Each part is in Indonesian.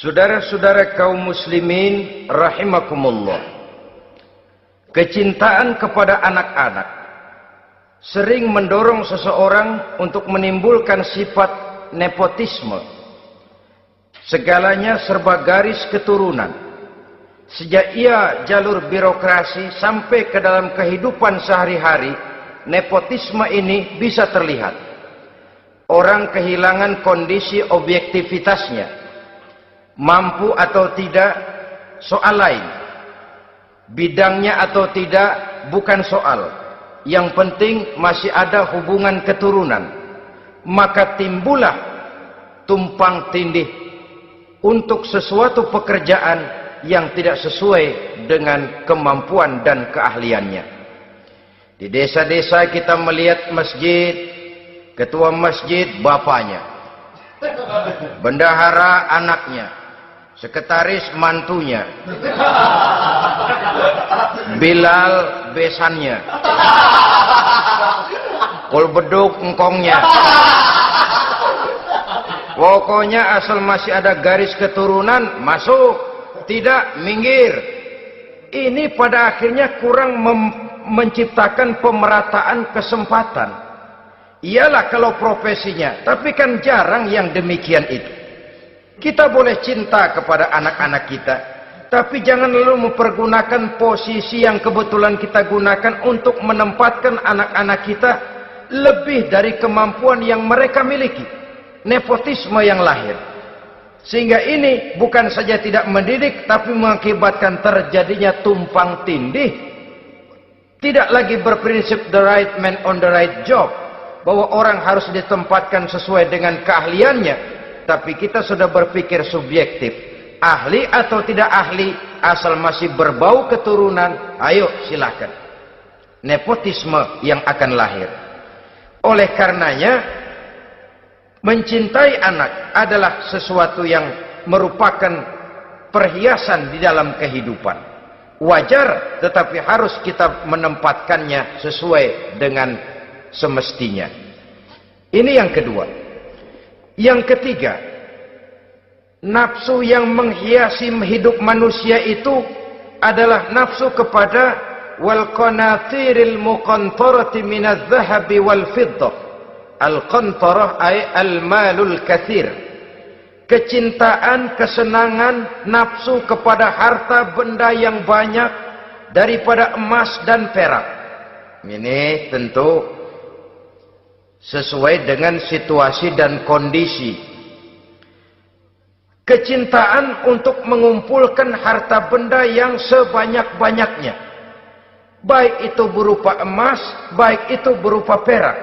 Saudara-saudara kaum muslimin rahimakumullah, kecintaan kepada anak-anak sering mendorong seseorang untuk menimbulkan sifat nepotisme. Segalanya serba garis keturunan. Sejak ia jalur birokrasi sampai ke dalam kehidupan sehari-hari, nepotisme ini bisa terlihat. Orang kehilangan kondisi objektivitasnya. Mampu atau tidak soal lain, bidangnya atau tidak bukan soal. Yang penting masih ada hubungan keturunan. Maka timbullah tumpang tindih untuk sesuatu pekerjaan yang tidak sesuai dengan kemampuan dan keahliannya. Di desa-desa kita melihat masjid, ketua masjid bapaknya, bendahara anaknya, sekretaris mantunya, Bilal besannya, kul beduk engkongnya. Pokoknya asal masih ada garis keturunan, masuk, tidak minggir. Ini pada akhirnya kurang menciptakan pemerataan kesempatan. Iyalah kalau profesinya, tapi kan jarang yang demikian itu. Kita boleh cinta kepada anak-anak kita, tapi jangan lalu mempergunakan posisi yang kebetulan kita gunakan untuk menempatkan anak-anak kita lebih dari kemampuan yang mereka miliki. Nepotisme yang lahir. Sehingga ini bukan saja tidak mendidik, tapi mengakibatkan terjadinya tumpang tindih. Tidak lagi berprinsip the right man on the right job, bahwa orang harus ditempatkan sesuai dengan keahliannya. Tapi kita sudah berpikir subjektif, ahli atau tidak ahli, asal masih berbau keturunan, ayo silakan. Nepotisme yang akan lahir. Oleh karenanya, mencintai anak adalah sesuatu yang merupakan perhiasan di dalam kehidupan. Wajar, tetapi harus kita menempatkannya sesuai dengan semestinya. Ini yang kedua. Yang ketiga, nafsu yang menghiasi hidup manusia itu adalah nafsu kepada wal qanatiril muqantarati minadz zahabi wal fiddah. Al qantarah ay al malul katsir. Kecintaan, kesenangan, nafsu kepada harta benda yang banyak daripada emas dan perak. Ini tentu sesuai dengan situasi dan kondisi. Kecintaan untuk mengumpulkan harta benda yang sebanyak-banyaknya, baik itu berupa emas, baik itu berupa perak.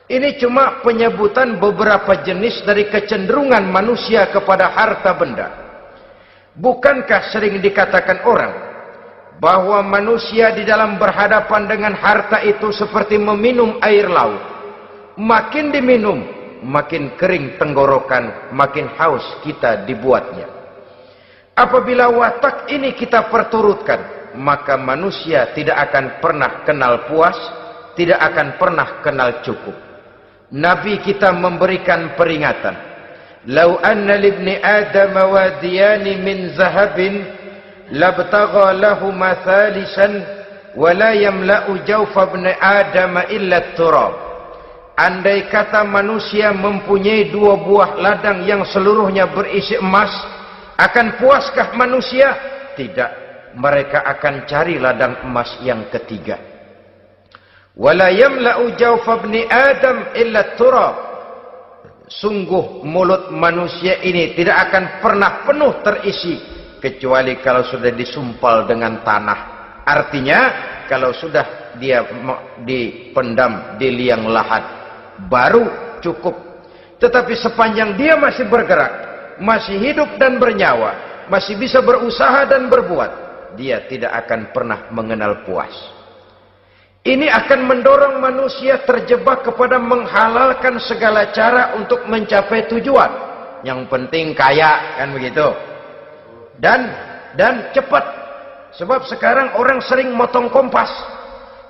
Ini cuma penyebutan beberapa jenis dari kecenderungan manusia kepada harta benda. Bukankah sering dikatakan orang bahwa manusia di dalam berhadapan dengan harta itu seperti meminum air laut. Makin diminum, makin kering tenggorokan, makin haus kita dibuatnya. Apabila watak ini kita perturutkan, maka manusia tidak akan pernah kenal puas, tidak akan pernah kenal cukup. Nabi kita memberikan peringatan. Lau anna libni Adam wadiyani min zahabin labtagha lahu mathalisan wa la yamla'u jawfa ibni Adam illa turab. Andai kata manusia mempunyai dua buah ladang yang seluruhnya berisi emas, akan puaskah manusia? Tidak. Mereka akan cari ladang emas yang ketiga. Wala yamla'u jawfa ibni Adam illa turab. Sungguh mulut manusia ini tidak akan pernah penuh terisi kecuali kalau sudah disumpal dengan tanah. Artinya kalau sudah dia dipendam di liang lahat, baru cukup. Tetapi sepanjang dia masih bergerak, masih hidup dan bernyawa, masih bisa berusaha dan berbuat, dia tidak akan pernah mengenal puas. Ini akan mendorong manusia terjebak kepada menghalalkan segala cara untuk mencapai tujuan. Yang penting kaya, kan begitu. Dan cepat. Sebab sekarang orang sering motong kompas.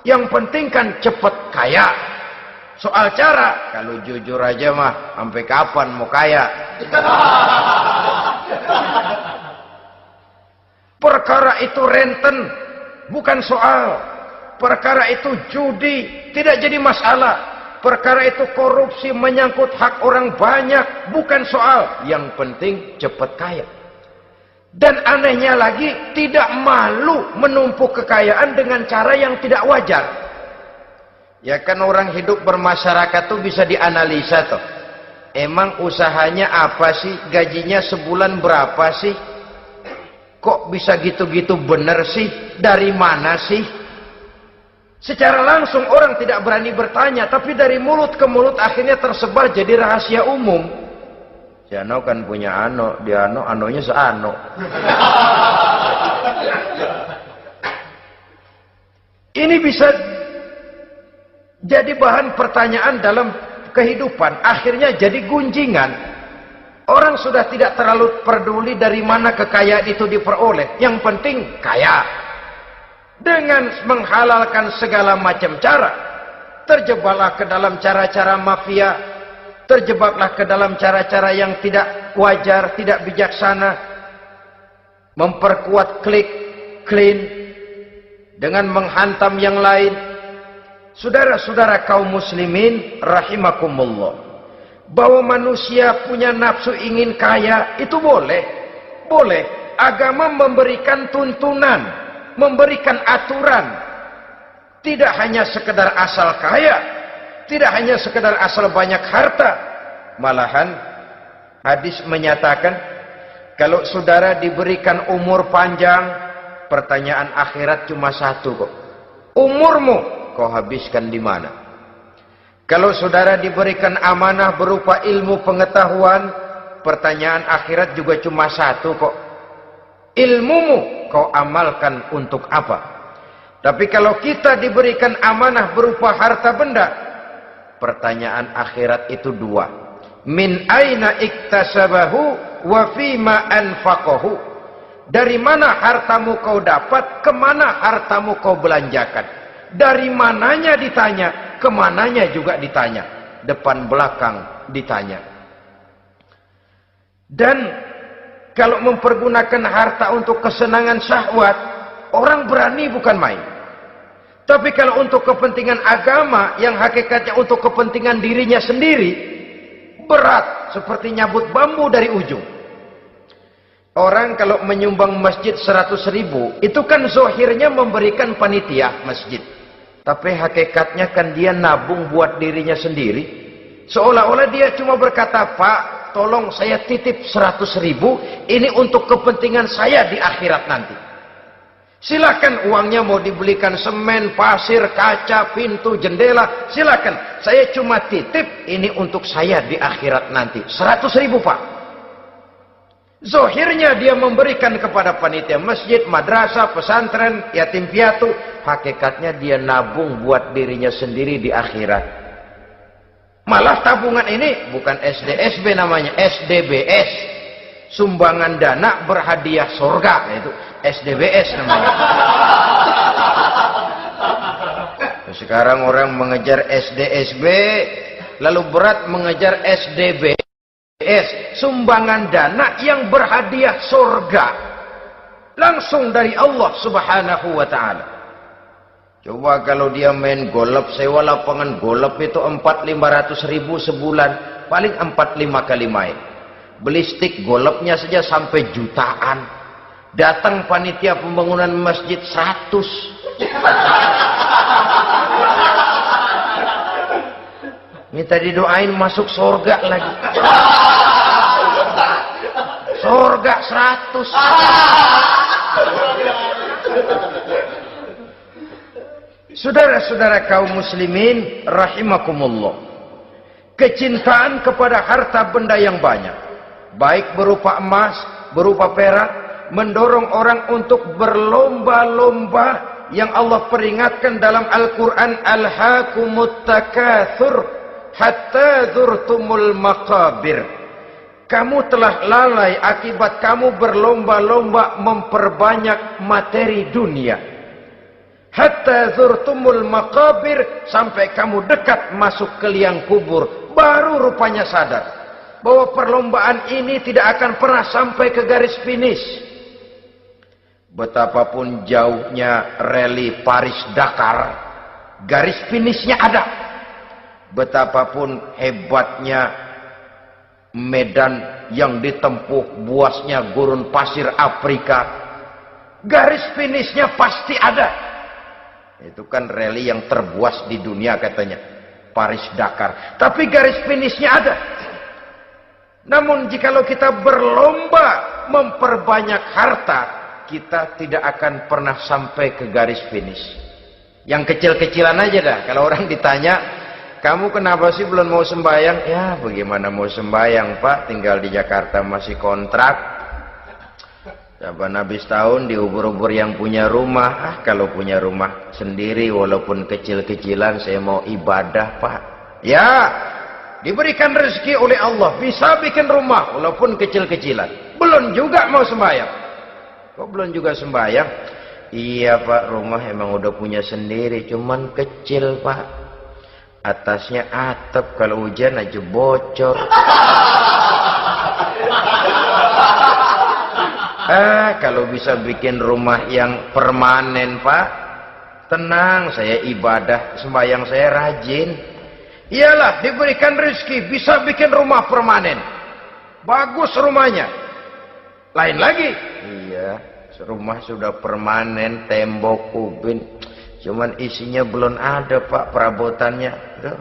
Yang penting kan cepat kaya. Soal cara, kalau jujur aja mah, sampai kapan mau kaya? Perkara itu renten, bukan soal. Perkara itu judi, tidak jadi masalah. Perkara itu korupsi menyangkut hak orang banyak, bukan soal. Yang penting cepat kaya. Dan anehnya lagi, tidak malu menumpuk kekayaan dengan cara yang tidak wajar. Ya kan orang hidup bermasyarakat tuh bisa dianalisa tuh. Emang usahanya apa sih? Gajinya sebulan berapa sih? Kok bisa gitu-gitu bener sih? Dari mana sih? Secara langsung orang tidak berani bertanya, tapi dari mulut ke mulut akhirnya tersebar jadi rahasia umum. Si Ano kan punya Ano, dia Ano, Anonya seano. Ini bisa jadi bahan pertanyaan dalam kehidupan, akhirnya jadi gunjingan. Orang sudah tidak terlalu peduli dari mana kekayaan itu diperoleh, yang penting kaya. Dengan menghalalkan segala macam cara, terjebaklah ke dalam cara-cara mafia, terjebaklah ke dalam cara-cara yang tidak wajar, tidak bijaksana, memperkuat klik, clean, dengan menghantam yang lain. Saudara-saudara kaum muslimin rahimakumullah, bahwa manusia punya nafsu ingin kaya itu boleh. Agama memberikan tuntunan, memberikan aturan. Tidak hanya sekedar asal kaya, tidak hanya sekedar asal banyak harta. Malahan hadis menyatakan, kalau saudara diberikan umur panjang, pertanyaan akhirat cuma satu kok. Umurmu kau habiskan di mana? Kalau saudara diberikan amanah berupa ilmu pengetahuan, pertanyaan akhirat juga cuma satu kok. Ilmumu kau amalkan untuk apa? Tapi kalau kita diberikan amanah berupa harta benda, pertanyaan akhirat itu dua. Min aina iktasabahu wa fima anfaqahu. Dari mana hartamu kau dapat, kemana hartamu kau belanjakan. Dari mananya ditanya, kemananya juga ditanya. Depan belakang ditanya. Dan kalau mempergunakan harta untuk kesenangan syahwat, orang berani bukan main. Tapi kalau untuk kepentingan agama, yang hakikatnya untuk kepentingan dirinya sendiri, berat seperti nyabut bambu dari ujung. Orang kalau menyumbang masjid 100.000, itu kan zohirnya memberikan panitia masjid. Tapi hakikatnya kan dia nabung buat dirinya sendiri. Seolah-olah dia cuma berkata, Pak, tolong saya titip 100.000, ini untuk kepentingan saya di akhirat nanti. Silakan uangnya mau dibelikan semen, pasir, kaca, pintu, jendela, silakan. Saya cuma titip, ini untuk saya di akhirat nanti. 100.000 Pak. Zohirnya dia memberikan kepada panitia masjid, madrasah, pesantren, yatim piatu. Hakikatnya dia nabung buat dirinya sendiri di akhirat. Malah tabungan ini bukan SDSB namanya, SDBS. Sumbangan dana berhadiah surga, itu SDBS namanya. Sekarang orang mengejar SDSB, lalu berat mengejar SDBS. Sumbangan dana yang berhadiah surga langsung dari Allah Subhanahu wa ta'ala. Coba kalau dia main golf, sewa lapangan golf itu 400-500 ribu sebulan, paling 4-5 kali main. Beli stick golfnya saja sampai jutaan. Datang panitia pembangunan masjid 100. Minta didoain masuk surga lagi. Surga 100. Saudara-saudara kaum muslimin rahimakumullah, kecintaan kepada harta benda yang banyak, baik berupa emas, berupa perak, mendorong orang untuk berlomba-lomba yang Allah peringatkan dalam Al-Quran, alhaakumut takatsur hatta zurtumul maqabir. Kamu telah lalai akibat kamu berlomba-lomba memperbanyak materi dunia. Hatta zurtumul maqabir, sampai kamu dekat masuk ke liang kubur, baru rupanya sadar bahwa perlombaan ini tidak akan pernah sampai ke garis finish. Betapapun jauhnya rally Paris-Dakar, garis finishnya ada. Betapapun hebatnya medan yang ditempuh, buasnya gurun pasir Afrika, garis finishnya pasti ada. Itu kan rally yang terbuas di dunia katanya, Paris-Dakar. Tapi garis finishnya ada. Namun jikalau kita berlomba memperbanyak harta, kita tidak akan pernah sampai ke garis finish. Yang kecil-kecilan aja dah. Kalau orang ditanya, kamu kenapa sih belum mau sembahyang? Ya bagaimana mau sembahyang Pak, tinggal di Jakarta masih kontrak. Saban habis tahun diubur-ubur yang punya rumah. Kalau punya rumah sendiri walaupun kecil-kecilan, saya mau ibadah Pak. Ya, diberikan rezeki oleh Allah, bisa bikin rumah walaupun kecil-kecilan. Belum juga mau sembahyang. Kok belum juga sembahyang? Iya Pak, rumah emang udah punya sendiri, cuman kecil Pak. Atasnya atap, kalau hujan aja bocor. Kalau bisa bikin rumah yang permanen Pak, tenang, saya ibadah, sembahyang saya rajin. Iyalah, diberikan rezeki, bisa bikin rumah permanen. Bagus rumahnya. Lain lagi. Iya, rumah sudah permanen, tembok, ubin. Cuman isinya belum ada Pak, perabotannya. Tuh.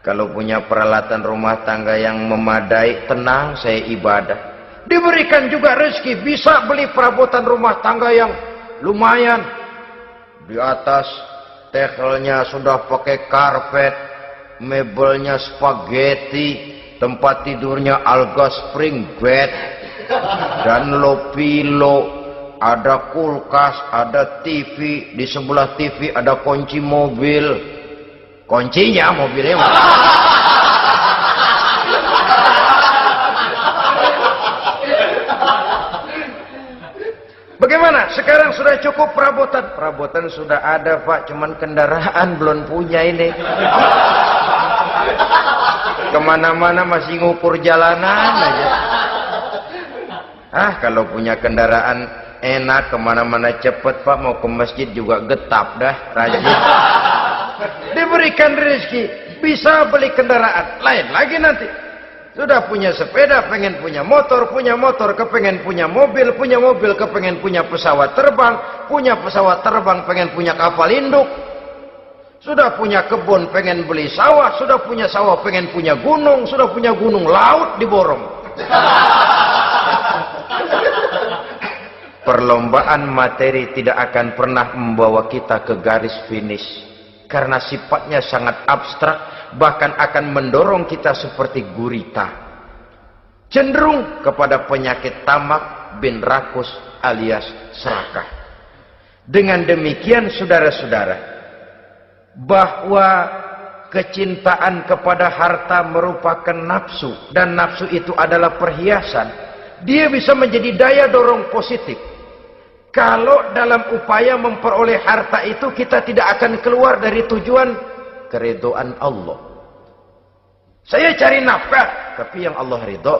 Kalau punya peralatan rumah tangga yang memadai, tenang, saya ibadah. Diberikan juga rezeki, bisa beli perabotan rumah tangga yang lumayan. Di atas tekelnya sudah pakai karpet, mebelnya spaghetti, tempat tidurnya alga spring bed dan low pillow, ada kulkas, ada TV, di sebelah TV ada kunci mobil. Kuncinya mobilnya bagaimana? Sekarang sudah cukup perabotan. Perabotan sudah ada Pak, cuman kendaraan belum punya ini. Kemana-mana masih ngukur jalanan aja. Kalau punya kendaraan enak, kemana-mana cepet Pak, mau ke masjid juga getap dah, rajin. Diberikan rezeki, bisa beli kendaraan. Lain lagi nanti. Sudah punya sepeda, pengen punya motor, kepengen punya mobil, kepengen punya pesawat terbang, pengen punya kapal induk. Sudah punya kebun, pengen beli sawah, sudah punya sawah, pengen punya gunung, sudah punya gunung, laut diborong. Perlombaan materi tidak akan pernah membawa kita ke garis finish. Karena sifatnya sangat abstrak, bahkan akan mendorong kita seperti gurita. Cenderung kepada penyakit tamak bin rakus alias serakah. Dengan demikian saudara-saudara, bahwa kecintaan kepada harta merupakan nafsu, dan nafsu itu adalah perhiasan, dia bisa menjadi daya dorong positif. Kalau dalam upaya memperoleh harta itu kita tidak akan keluar dari tujuan keridhaan Allah. Saya cari nafkah, tapi yang Allah ridho.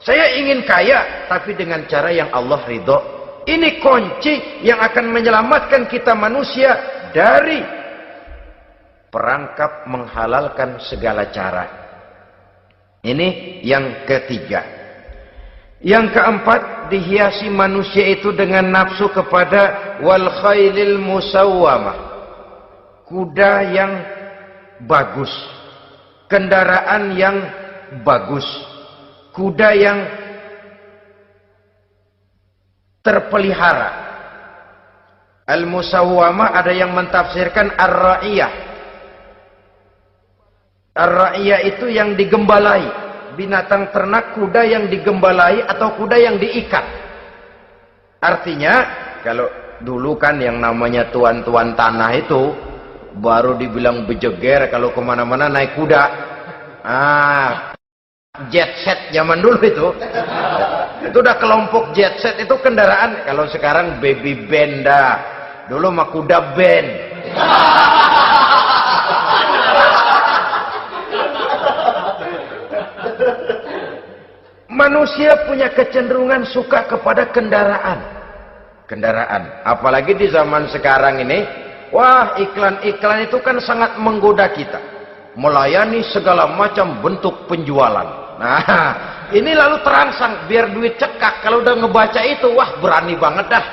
Saya ingin kaya, tapi dengan cara yang Allah ridho. Ini kunci yang akan menyelamatkan kita manusia dari perangkap menghalalkan segala cara. Ini yang ketiga. Yang keempat, dihiasi manusia itu dengan nafsu kepada wal khailil musawwamah, kuda yang bagus, kendaraan yang bagus, kuda yang terpelihara. Al musawwamah ada yang mentafsirkan ar-ra'iyah. Ar-ra'iyah itu yang digembalai. Binatang ternak, kuda yang digembalai atau kuda yang diikat. Artinya, kalau dulu kan yang namanya tuan-tuan tanah itu baru dibilang bejeger kalau kemana-mana naik kuda. Jet set zaman dulu itu udah kelompok jet set, itu kendaraan. Kalau sekarang baby benda, dulu mah kuda band. Manusia punya kecenderungan suka kepada kendaraan. Apalagi di zaman sekarang ini, wah, iklan-iklan itu kan sangat menggoda kita. Melayani segala macam bentuk penjualan. Nah, ini lalu terangsang biar duit cekak. Kalau udah ngebaca itu, wah, berani banget dah.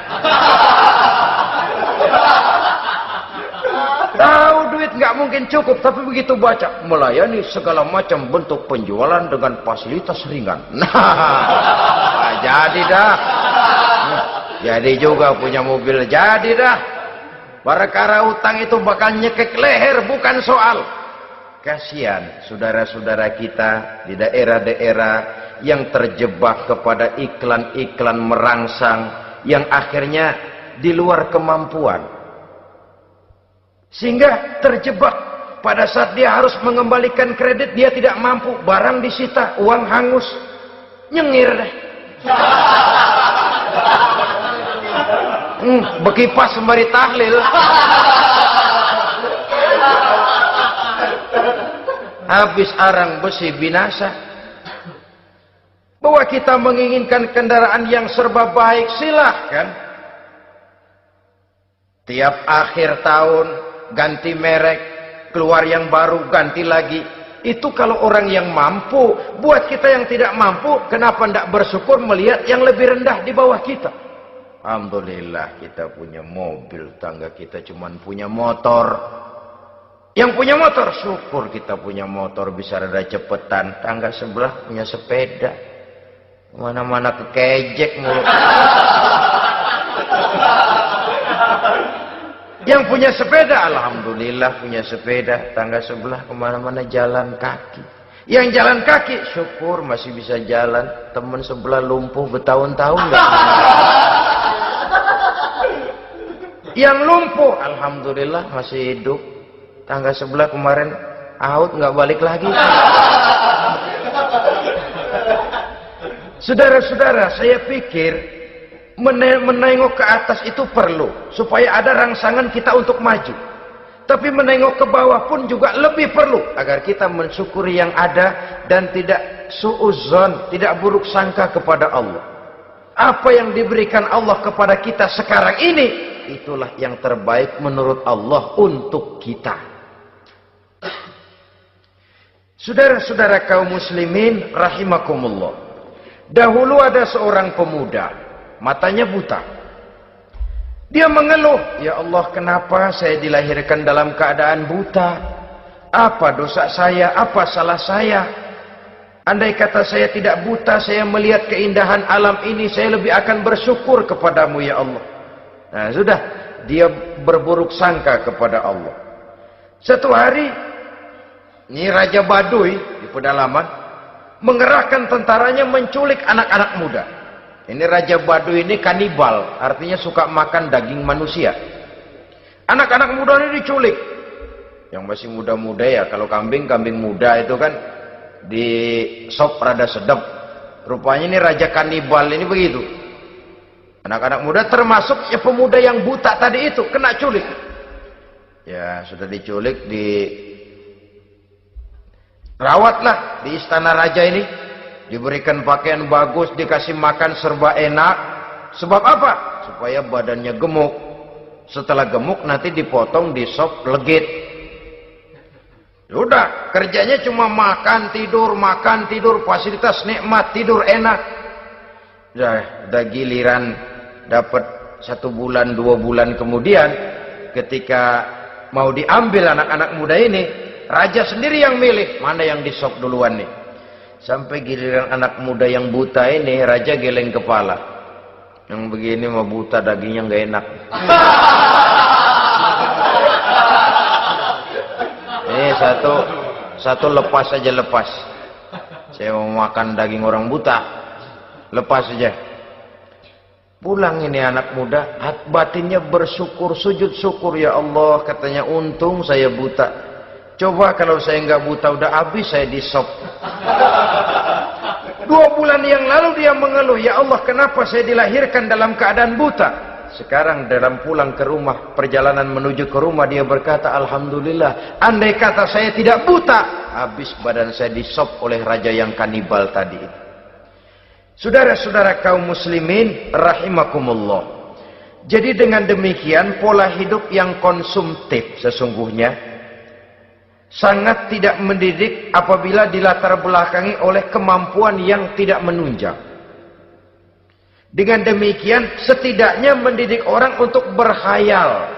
Tahu duit nggak mungkin cukup, tapi begitu baca melayani segala macam bentuk penjualan dengan fasilitas ringan. Nah, jadi dah. Jadi juga punya mobil, jadi dah. Perkara utang itu bakal nyekek leher, bukan soal. Kasihan saudara-saudara kita di daerah-daerah yang terjebak kepada iklan-iklan merangsang yang akhirnya di luar kemampuan. Sehingga terjebak pada saat dia harus mengembalikan kredit, dia tidak mampu, barang disita, uang hangus, nyengir deh. Bekipas sembari tahlil. Habis arang besi binasa. Bahwa kita menginginkan kendaraan yang serba baik, silahkan. Tiap akhir tahun ganti merek, keluar yang baru, ganti lagi. Itu kalau orang yang mampu. Buat kita yang tidak mampu, kenapa tidak bersyukur melihat yang lebih rendah di bawah kita? Alhamdulillah kita punya mobil, tangga kita cuma punya motor. Yang punya motor, syukur kita punya motor, bisa rada cepetan. Tangga sebelah punya sepeda, mana-mana kekejek mulu. Yang punya sepeda, alhamdulillah punya sepeda. Tangga sebelah kemana-mana jalan kaki. Yang jalan kaki, syukur masih bisa jalan. Temen sebelah lumpuh bertahun-tahun gak. Yang lumpuh, alhamdulillah masih hidup. Tangga sebelah kemarin out, nggak balik lagi. Saudara-saudara, saya pikir menengok ke atas itu perlu supaya ada rangsangan kita untuk maju. Tapi menengok ke bawah pun juga lebih perlu agar kita mensyukuri yang ada dan tidak suudzon, tidak buruk sangka kepada Allah. Apa yang diberikan Allah kepada kita sekarang ini, itulah yang terbaik menurut Allah untuk kita. Saudara-saudara kaum muslimin rahimakumullah. Dahulu ada seorang pemuda, matanya buta. Dia mengeluh, "Ya Allah, kenapa saya dilahirkan dalam keadaan buta? Apa dosa saya? Apa salah saya? Andai kata saya tidak buta, saya melihat keindahan alam ini, saya lebih akan bersyukur kepadamu ya Allah." Nah, sudah, dia berburuk sangka kepada Allah. Satu hari, ini Raja Baduy di pedalaman mengerahkan tentaranya menculik anak-anak muda. Ini Raja Baduy ini kanibal, artinya suka makan daging manusia. Anak-anak muda ini diculik. Yang masih muda-muda ya, kalau kambing muda itu kan di sop rada sedap. Rupanya ini Raja kanibal ini begitu. Anak-anak muda termasuk ya pemuda yang buta tadi itu kena culik. Ya, sudah diculik, rawatlah di istana raja ini, diberikan pakaian bagus, dikasih makan serba enak. Sebab apa? Supaya badannya gemuk. Setelah gemuk nanti dipotong di sop legit. Sudah, kerjanya cuma makan tidur, fasilitas nikmat, tidur enak. Udah giliran dapat 1 bulan 2 bulan kemudian, ketika mau diambil anak-anak muda ini, raja sendiri yang milih mana yang disop duluan nih. Sampai giliran anak muda yang buta ini, raja geleng kepala. Yang begini mah buta, dagingnya nggak enak. Ini satu lepas aja, lepas. Saya mau makan daging orang buta, lepas aja. Pulang ini anak muda, batinnya bersyukur, sujud syukur, ya Allah, katanya, untung saya buta. Coba kalau saya nggak buta, udah habis saya disop. 2 bulan yang lalu dia mengeluh, ya Allah, kenapa saya dilahirkan dalam keadaan buta? Sekarang dalam pulang ke rumah, perjalanan menuju ke rumah, dia berkata, alhamdulillah, andai kata saya tidak buta, habis badan saya disop oleh raja yang kanibal tadi. Saudara-saudara kaum muslimin rahimakumullah. Jadi dengan demikian pola hidup yang konsumtif sesungguhnya sangat tidak mendidik apabila dilatar belakangi oleh kemampuan yang tidak menunjang. Dengan demikian setidaknya mendidik orang untuk berkhayal.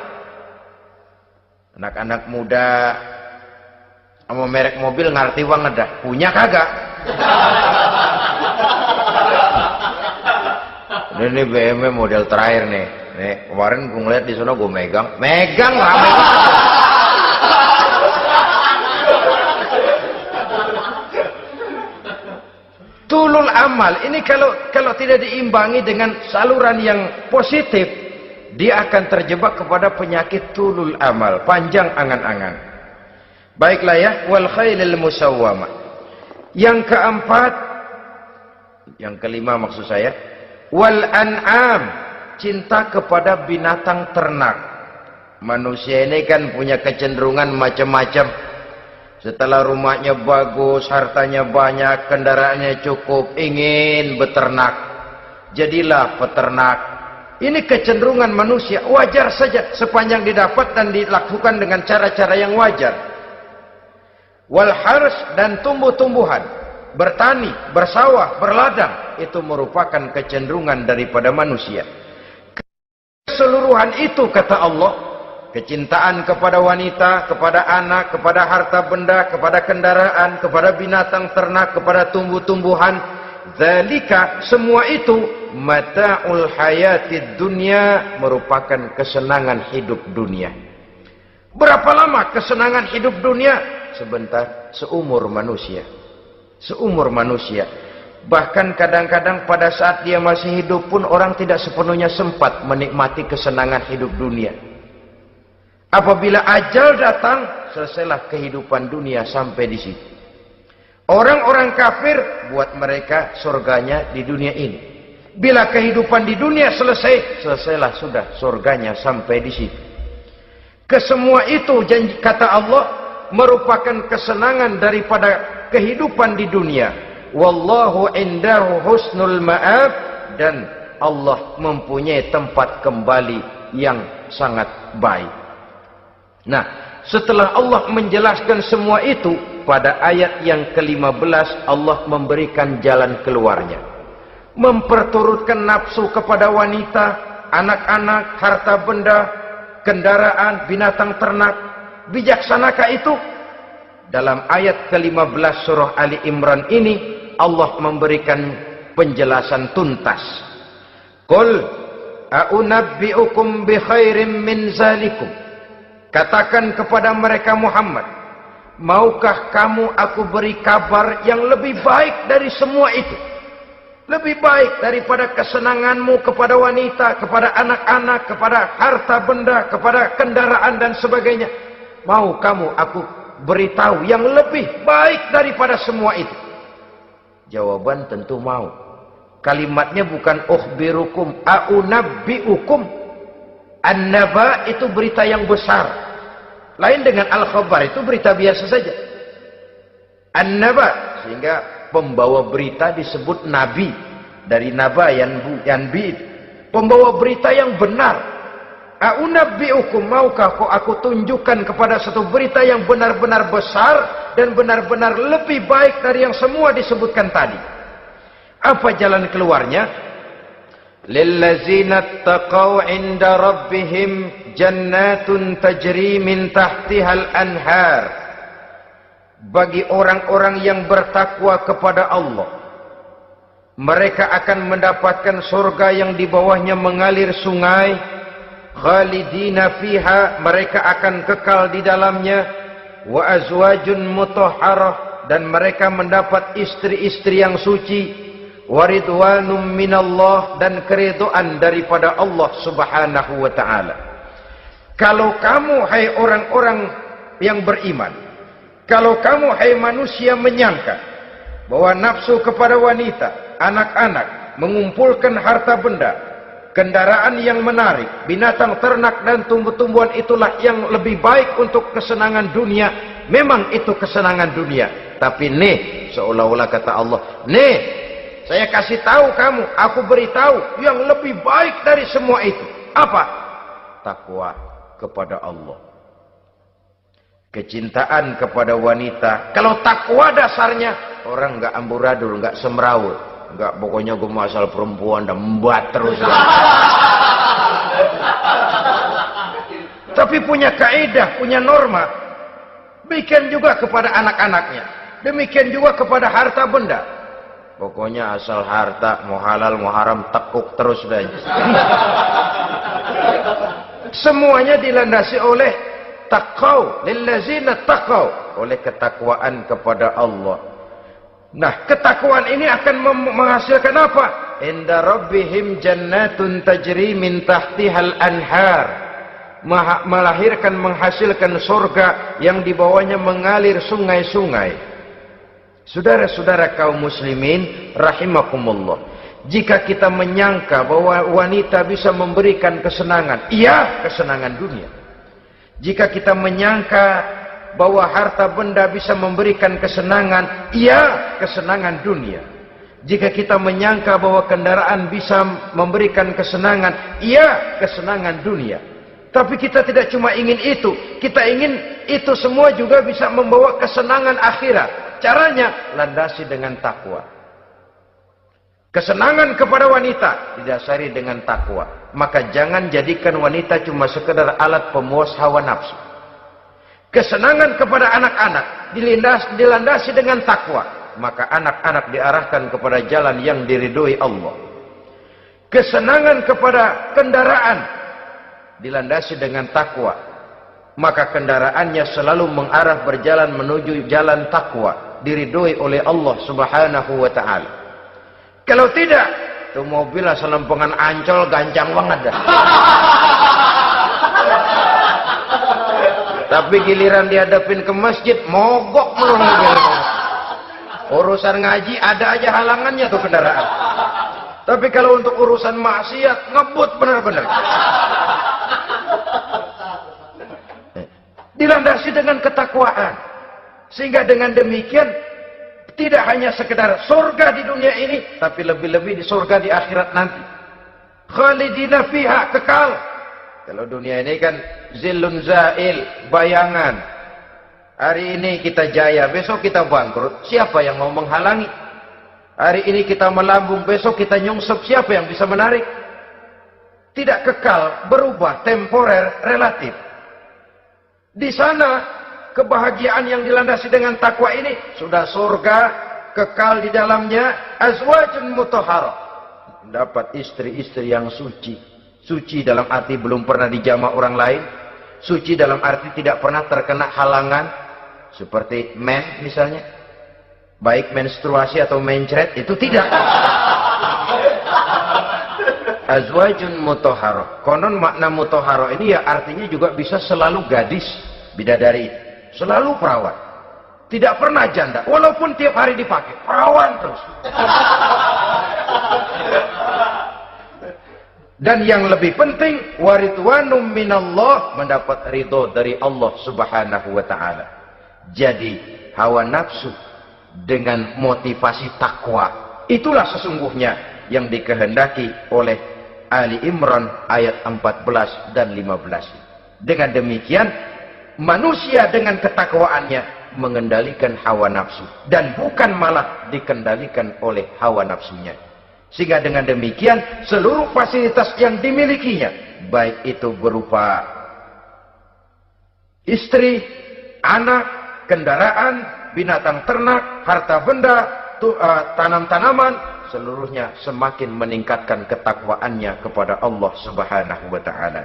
Anak-anak muda sama merek mobil ngerti banget dah. Punya kagak? Ini BMW model terakhir nih. Nih kemarin gue ngeliat di sana gue megang rame. Tulul amal ini kalau tidak diimbangi dengan saluran yang positif, dia akan terjebak kepada penyakit tulul amal, panjang angan-angan. Baiklah ya, wal khailil musawwamah. Yang keempat, yang kelima maksud saya, wal an'am, cinta kepada binatang ternak. Manusia ini kan punya kecenderungan macam-macam. Setelah rumahnya bagus, hartanya banyak, kendaraannya cukup, ingin beternak. Jadilah peternak. Ini kecenderungan manusia, wajar saja sepanjang didapat dan dilakukan dengan cara-cara yang wajar. Wal hars, dan tumbuh-tumbuhan, bertani, bersawah, berladang, itu merupakan kecenderungan daripada manusia. Keseluruhan itu kata Allah, kecintaan kepada wanita, kepada anak, kepada harta benda, kepada kendaraan, kepada binatang ternak, kepada tumbuh-tumbuhan, zalika, semua itu mata'ul hayatid dunya, merupakan kesenangan hidup dunia. Berapa lama kesenangan hidup dunia? Sebentar, seumur manusia. Seumur manusia. Bahkan kadang-kadang pada saat dia masih hidup pun orang tidak sepenuhnya sempat menikmati kesenangan hidup dunia. Apabila ajal datang, selesailah kehidupan dunia sampai di situ. Orang-orang kafir, buat mereka surganya di dunia ini. Bila kehidupan di dunia selesai, selesailah sudah surganya sampai di situ. Kesemua itu janji kata Allah merupakan kesenangan daripada kehidupan di dunia. Wallahu indahu husnul ma'ab, dan Allah mempunyai tempat kembali yang sangat baik. Nah, setelah Allah menjelaskan semua itu, pada ayat yang ke-15 Allah memberikan jalan keluarnya. Memperturutkan nafsu kepada wanita, anak-anak, harta benda, kendaraan, binatang ternak. Bijaksanakah itu? Dalam ayat ke-15 surah Ali Imran ini Allah memberikan penjelasan tuntas. Qul a'unabbi'ukum bi khairim min zalikum. Katakan kepada mereka Muhammad, maukah kamu aku beri kabar yang lebih baik dari semua itu? Lebih baik daripada kesenanganmu kepada wanita, kepada anak-anak, kepada harta benda, kepada kendaraan dan sebagainya. Mau kamu aku beritahu yang lebih baik daripada semua itu? Jawaban tentu mau. Kalimatnya bukan ukhbirukum, a'unabbi'ukum. An-naba itu berita yang besar. Lain dengan al-khabar, itu berita biasa saja. An-naba, sehingga pembawa berita disebut nabi. Dari naba, yanbi. Pembawa berita yang benar. A'unabbi'ukum, maukah kau aku tunjukkan kepada satu berita yang benar-benar besar dan benar-benar lebih baik dari yang semua disebutkan tadi. Apa jalan keluarnya? Lillazina taqaw 'inda rabbihim jannatun tajri min tahtihal anhar. Bagi orang-orang yang bertakwa kepada Allah, mereka akan mendapatkan surga yang di bawahnya mengalir sungai. Khalidina fiha, mereka akan kekal di dalamnya. Wa azwajun mutahharah, dan mereka mendapat istri-istri yang suci. Waridwanum minallah, dan keridhaan daripada Allah subhanahu wa ta'ala. Kalau kamu hai orang-orang yang beriman, kalau kamu hai manusia menyangka bahwa nafsu kepada wanita, anak-anak, mengumpulkan harta benda, kendaraan yang menarik, binatang ternak dan tumbuh-tumbuhan itulah yang lebih baik untuk kesenangan dunia, memang itu kesenangan dunia. Tapi nih, seolah-olah kata Allah, nih saya kasih tahu kamu, aku beritahu yang lebih baik dari semua itu. Apa? Takwa kepada Allah. Kecintaan kepada wanita. Kalau takwa dasarnya, orang nggak amburadul, nggak semrawut, nggak pokoknya gue asal perempuan dan membuat terus. Tapi punya kaidah, punya norma. Demikian juga kepada anak-anaknya. Demikian juga kepada harta benda. Pokoknya asal harta, mau halal, mau haram, tekuk terus dah. Semuanya dilandasi oleh taqau, lillazina taqau, oleh ketakwaan kepada Allah. Nah, ketakwaan ini akan menghasilkan apa? Inda rabbihim jannatun tajri min tahtihal anhar. Melahirkan, menghasilkan surga yang di bawahnya mengalir sungai-sungai. Saudara-saudara kaum muslimin rahimakumullah, jika kita menyangka bahwa wanita bisa memberikan kesenangan, iya, kesenangan dunia. Jika kita menyangka bahwa harta benda bisa memberikan kesenangan, iya, kesenangan dunia. Jika kita menyangka bahwa kendaraan bisa memberikan kesenangan, iya, kesenangan dunia. Tapi kita tidak cuma ingin itu, kita ingin itu semua juga bisa membawa kesenangan akhirat. Caranya landasi dengan takwa. Kesenangan kepada wanita didasari dengan takwa. Maka jangan jadikan wanita cuma sekedar alat pemuas hawa nafsu. Kesenangan kepada anak-anak dilandasi dengan takwa. Maka anak-anak diarahkan kepada jalan yang diridhoi Allah. Kesenangan kepada kendaraan dilandasi dengan takwa. Maka kendaraannya selalu mengarah berjalan menuju jalan takwa, diridhoi oleh Allah Subhanahu wa ta'ala. Kalau tidak, tuh mobil asal lempengan Ancol gancang banget dah. Tapi giliran dihadapin ke masjid, mogok melulu mobil. Urusan ngaji ada aja halangannya tuh kendaraan. Tapi kalau untuk urusan maksiat, ngebut benar-benar. Dilandasi dengan ketakwaan. Sehingga dengan demikian tidak hanya sekedar surga di dunia ini, tapi lebih-lebih di surga di akhirat nanti. Khalidina fiha, kekal. Kalau dunia ini kan zillun zail, bayangan. Hari ini kita jaya, besok kita bangkrut. Siapa yang mau menghalangi? Hari ini kita melambung, besok kita nyungsep. Siapa yang bisa menarik? Tidak kekal, berubah, temporer, relatif. Di sana kebahagiaan yang dilandasi dengan takwa ini sudah surga, kekal di dalamnya, azwajun mutahharah. Dapat istri-istri yang suci. Suci dalam arti belum pernah dijamah orang lain. Suci dalam arti tidak pernah terkena halangan. Seperti men misalnya. Baik menstruasi atau mencret, itu tidak. Azwajun mutahharah. Konon makna mutahharah ini ya artinya juga bisa selalu gadis, bidadari, selalu perawan, tidak pernah janda, walaupun tiap hari dipakai, perawan terus. Dan yang lebih penting, waridwanum minallah, mendapat ridho dari Allah Subhanahu wa ta'ala. Jadi hawa nafsu dengan motivasi takwa, itulah sesungguhnya yang dikehendaki oleh Ali Imran ayat 14 dan 15. Dengan demikian, manusia dengan ketakwaannya mengendalikan hawa nafsu, dan bukan malah dikendalikan oleh hawa nafsunya. Sehingga dengan demikian seluruh fasilitas yang dimilikinya, baik itu berupa istri, anak, kendaraan, binatang ternak, harta benda, tanam-tanaman, seluruhnya semakin meningkatkan ketakwaannya kepada Allah Subhanahu wa ta'ala.